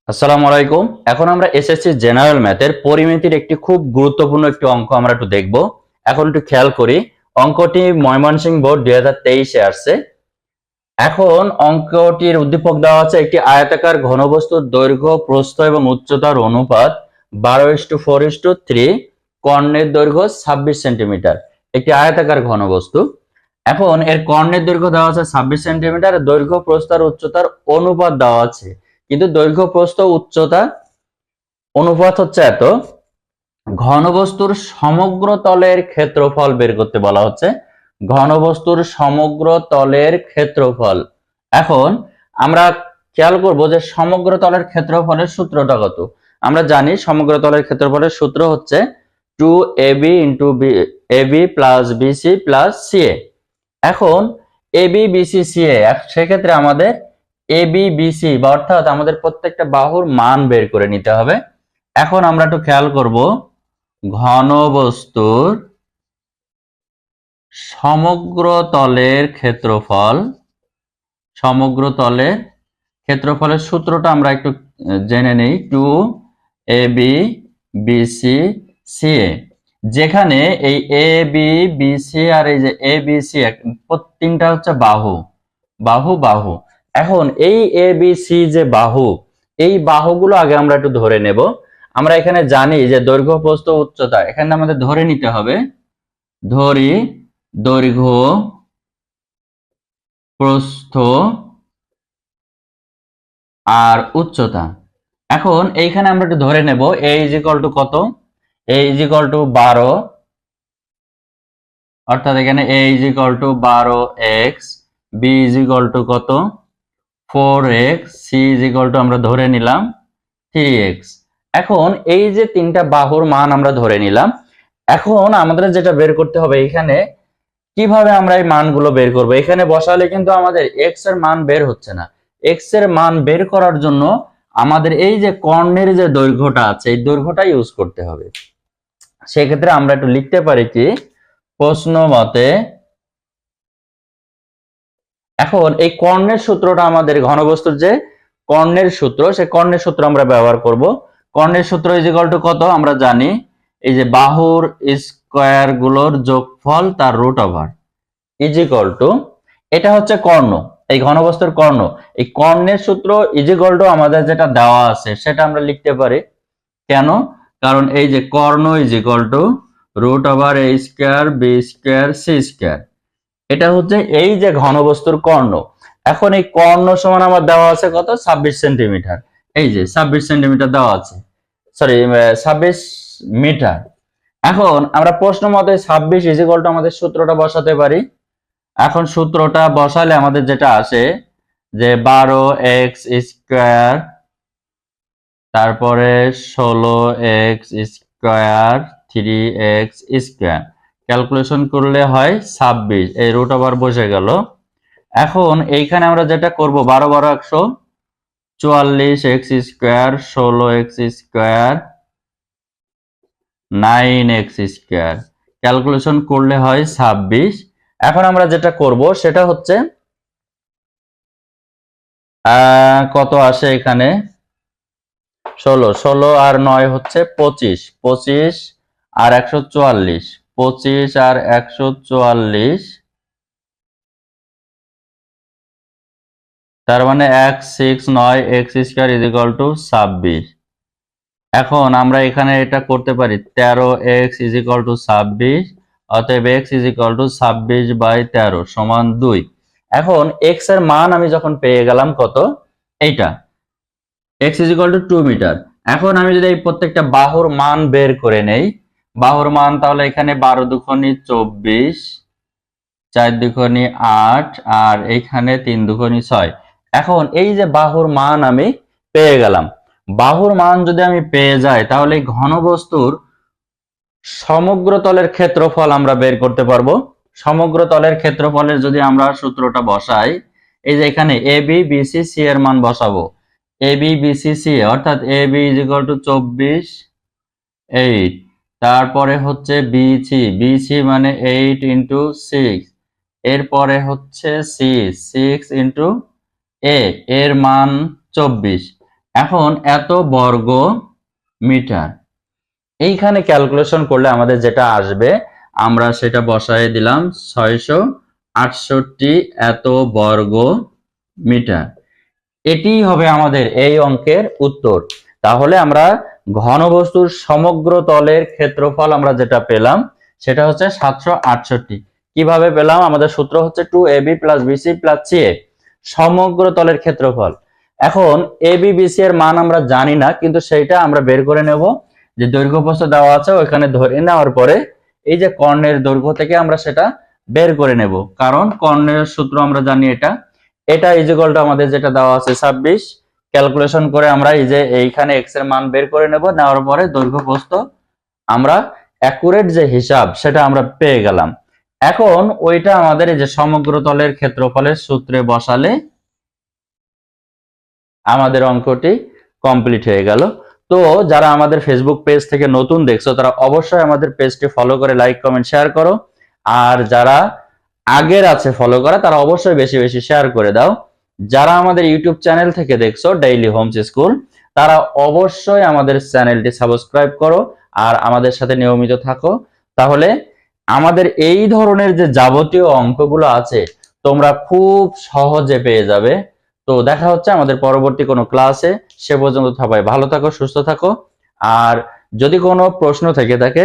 আসসালামু আলাইকুম। এখন আমরা এসএসসি জেনারেল ম্যাথের পরিমিতির একটি খুব গুরুত্বপূর্ণ একটি অঙ্ক আমরা একটু দেখব। এখন একটু খেয়াল করি, অঙ্কটি ময়মনসিংহ বোর্ড 2023-এ আসছে। এখন অঙ্কটির উদ্দীপক দেওয়া আছে একটি আয়তাকার ঘনবস্তুর দৈর্ঘ্য, প্রস্থ এবং উচ্চতার অনুপাত 12:4:3, কর্ণের দৈর্ঘ্য 26 সেন্টিমিটার। একটি আয়তাকার ঘনবস্তু। এখন এর কর্ণের দৈর্ঘ্য দেওয়া আছে 26 সেন্টিমিটার, দৈর্ঘ্য, প্রস্থ আর উচ্চতার অনুপাত দেওয়া আছে। কিন্তু দৈর্ঘ্য, প্রস্থ, উচ্চতা অনুপাত হচ্ছে এত। ঘনবস্তুর সমগ্র তলের ক্ষেত্রফল বের করতে বলা হচ্ছে। ঘনবস্তুর সমগ্র তলের ক্ষেত্রফল। এখন আমরা খেয়াল করব যে সমগ্র তলের ক্ষেত্রফলের সূত্রটা কত। আমরা জানি সমগ্র তলের ক্ষেত্রফলের সূত্র হচ্ছে 2ab into AB plus BC plus CA. এখন এবি বিসি সিএ, সেক্ষেত্রে আমাদের এবি বিসি বা অর্থাৎ আমাদের প্রত্যেকটা বাহুর মান বের করে নিতে হবে। এখন আমরা একটু খেয়াল করব, ঘনবস্তুর সমগ্র তলের ক্ষেত্রফল, সমগ্র তলের ক্ষেত্রফলের সূত্রটা আমরা একটু জেনে নেই। 2ab বিসি সিএ, যেখানে এই এ বি বিসি আর এই যে এ বিসি তিনটা হচ্ছে বাহু বাহু বাহু। এখন এই এ বি সি যে বাহু, এই বাহুগুলো আগে আমরা একটু ধরে নেব। আমরা এখানে জানি যে দৈর্ঘ্য, প্রস্থ, উচ্চতা, এখানে আমাদের ধরে নিতে হবে। ধরি দৈর্ঘ্য, প্রস্থ আর উচ্চতা। এখন এইখানে আমরা একটু ধরে নেব a ইজ ইকুয়াল টু কত, a ইজ ইকুয়াল টু 12, অর্থাৎ এখানে a is equal two 12x, b is equal two কত 4x, c is equal two আমরা ধরে নিলাম 3x। এখন এই যে তিনটা বাহুর মান আমরা ধরে নিলাম। এখন আমাদের যেটা বের করতে হবে, এখানে কিভাবে আমরা এই মানগুলো বের করব। এখানে বসালে কিন্তু আমাদের x এর মান বের হচ্ছে না। x এর মান বের করার জন্য আমাদের এই যে কর্ণের যে দৈর্ঘ্যটা আছে, এই দৈর্ঘ্যটা ইউজ করতে হবে। সেক্ষেত্রে আমরা একটু লিখতে পারি কি, প্রশ্ন মতে। এখন এই কর্ণের সূত্রটা আমাদের ঘনবস্তুর যে কর্ণের সূত্র, সেই কর্ণের সূত্র আমরা ব্যবহার করব। কর্ণের সূত্র ইজ ইকুয়াল টু কত আমরা জানি, এই যে বাহুর স্কয়ার গুলোর যোগফল তার root over is equal to, এটা হচ্ছে কর্ণ, এই ঘনবস্তুর কর্ণ। এই কর্ণের সূত্র ইজ ইকুয়াল টু আমাদের যেটা দেওয়া আছে সেটা আমরা লিখতে পারি। কেন? কারণ এই যে কর্ণ is equal to root over A square B square C square, এটা হচ্ছে এই যে ঘনবস্তুর কর্ণ। এখন এই কর্ণ সমান আমার দেওয়া আছে কত, 26 সেন্টিমিটার। এই যে 26 সেন্টিমিটার দেওয়া আছে, সরি 26 মিটার। এখন আমরা প্রশ্ন মতে 26 ইজ ইকুয়াল টু আমাদের সূত্রটা বসাতে পারি। এখন সূত্রটা বসালে আমাদের যেটা আসে যে 12x স্কয়ার, তারপরে 16x square 3x square, calculation করলে হয় 26, এই রুট ওভার বসে গেল। এখন এইখানে আমরা যেটা করব, 12 12 144x square, 16x square, 9x square, calculation করলে হয় 26। এখন আমরা যেটা করব সেটা হচ্ছে কত আসে এখানে, 16, 16 আর 9 হচ্ছে 25, 25 আর 144, 25 আর 144, তার মানে 169x square is equal two 26। এখন আমরা এখানে এটা করতে পারি 13x ইজ ইকুয়াল টু 26, অতএব x ইজ ইকুয়াল টু 26/13 সমান 2। এখন x এর মান আমি যখন পেয়ে গেলাম কত, এইটা x is equal to 2 metre. এখন আমি যদি এই প্রত্যেকটা বাহুর মান বের করে নেই, বাহুর মান, তাহলে এখানে 12 দুগুণে 24, 4 দুগুণে 8 আর এখানে 3 দুগুণে 6। এখন এই যে বাহুর মান আমি পেয়ে গেলাম, বাহুর মান যদি আমি পেয়ে যাই তাহলে ঘনবস্তুর সমগ্র তলের ক্ষেত্রফল আমরা বের করতে পারবো। সমগ্র তলের ক্ষেত্রফলের যদি আমরা সূত্রটা বসাই, এই যে এখানে এ বি বিসি সি এর মান বসাবো। এ বি বিসি সি অর্থাৎ A B is equal two 24, 8, তারপরে হচ্ছে বিসি, বিসি মানে 8 ইন্টু 6, এরপরে হচ্ছে সি 6 ইন্টু এ, এর মান 24। এখন এত বর্গ মিটার, এইখানে ক্যালকুলেশন করলে আমাদের যেটা আসবে আমরা সেটা বসায় দিলাম 668 এত বর্গ মিটার। এটি হবে আমাদের এই অঙ্কের উত্তর। তাহলে আমরা ঘনবস্তুর সমগ্র তলের ক্ষেত্রফল আমরা যেটা পেলাম সেটা হচ্ছে 768। কিভাবে পেলাম? আমাদের সূত্র হচ্ছে 2ab + bc + ca, সমগ্র তলের ক্ষেত্রফল। এখন ab bc এর মান আমরা জানি না, কিন্তু সেইটা আমরা বের করে নেব। যে দৈর্ঘ্য প্রস্থ দেওয়া আছে ওইখানে ধরে নেওয়ার পরে এই যে কর্ণের দৈর্ঘ্য থেকে আমরা সেটা বের করে নেব, কারণ কর্ণের সূত্র আমরা জানি এটা ইকুয়াল টু আমাদের যেটা দেওয়া আছে 26। ক্যালকুলেশন করে আমরা এই যে এইখানে x এর মান বের করে নেব, নেওয়ার পরে দৈর্ঘ্য প্রস্থ আমরা অ্যাকুরেট যে হিসাব সেটা আমরা পেয়ে গেলাম। এখন ওইটা আমাদের এই যে সমগ্র তলের ক্ষেত্রফলের সূত্রে বসালে আমাদের অঙ্কটি কমপ্লিট হয়ে গেল। তো যারা আমাদের ফেসবুক পেজ থেকে নতুন দেখছো তারা অবশ্যই আমাদের পেজটি ফলো করে লাইক কমেন্ট শেয়ার করো, আর যারা আগের আছে ফলো করা তারা অবশ্যই বেশি বেশি শেয়ার করে দাও। যারা আমাদের ইউটিউব চ্যানেল থেকে দেখছো ডেইলি হোমস স্কুল, তারা অবশ্যই আমাদের চ্যানেলটি সাবস্ক্রাইব করো আর আমাদের সাথে নিয়মিত থাকো। তাহলে আমাদের এই ধরনের যে যাবতীয় অঙ্কগুলো আছে তোমরা খুব সহজে পেয়ে যাবে। তো দেখা হচ্ছে আমাদের পরবর্তী কোনো ক্লাসে। সে পর্যন্ত সবাই ভালো থাকো, সুস্থ থাকো। আর যদি কোনো প্রশ্ন থেকে থাকে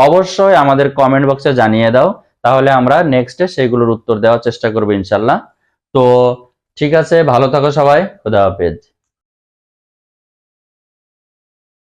অবশ্যই আমাদের কমেন্ট বক্সে জানিয়ে দাও, তাহলে আমরা নেক্সটে সেইগুলোর উত্তর দেওয়ার চেষ্টা করবো ইনশাল্লাহ। তো ঠিক আছে, ভালো থাকো সবাই, খুদা হাফেজ।